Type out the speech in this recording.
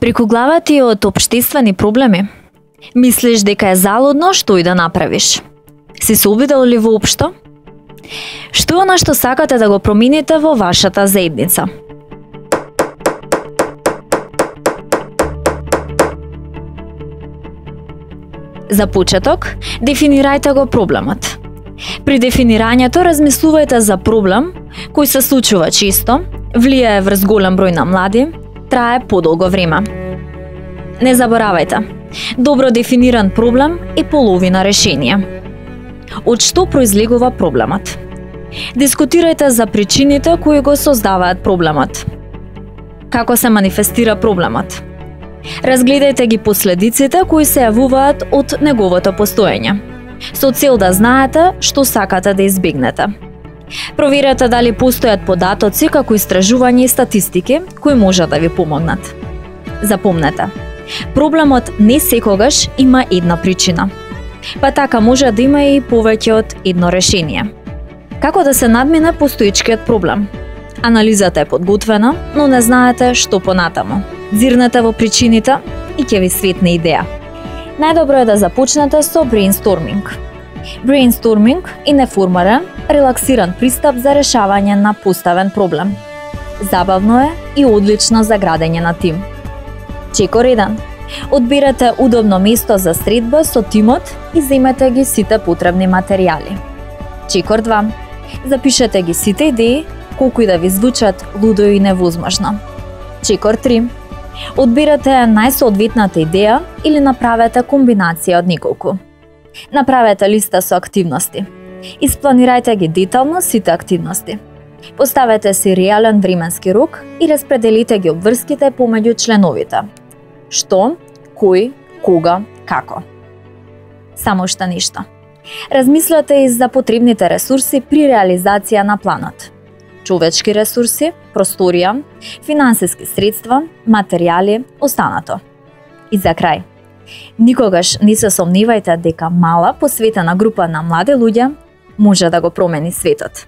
Преку глава ти од општествени проблеми? Мислиш дека е залудно што и да направиш? Си се обидел ли воопшто? Што е она што сакате да го промените во вашата заедница? За почеток, дефинирајте го проблемот. При дефинирањето размислувајте за проблем кој се случува често, влијае врз голем број на млади, трае подолго време. Не заборавајте, добро дефиниран проблем е половина решение. Од што произлегува проблемот? Дискутирајте за причините кои го создаваат проблемот. Како се манифестира проблемот? Разгледајте ги последиците кои се јавуваат од неговото постоење, со цел да знаете што сакате да избегнете. Проверете дали постојат податоци како истражувања и статистики кои може да ви помогнат. Запомнете, проблемот не секогаш има една причина, па така може да има и повеќе од едно решение. Како да се надмине постоечкиот проблем? Анализата е подготвена, но не знаете што понатаму. Зирнете во причините и ќе ви светне идеја. Најдобро е да започнете со брейнсторминг. Брейнсторминг е неформален, релаксиран пристап за решавање на поставен проблем. Забавно е и одлично за градење на тим. Чекор 1. Одберете удобно место за средба со тимот и земете ги сите потребни материјали. Чекор 2. Запишете ги сите идеи, колку и да ви звучат лудо и невозможно. Чекор 3. Одберете најсоодветната идеја или направете комбинација од неколку. Направете листа со активности. Испланирајте ги детално сите активности. Поставете си реален временски рок и распределите ги обврските помеѓу членовите. Што, кој, кога, како. Само што нешто. Размислете и за потребните ресурси при реализација на планот. Човечки ресурси, просторија, финансиски средства, материјали, останато. И за крај, никогаш не се сомневајте дека мала посветена група на млади луѓе може да го промени светот.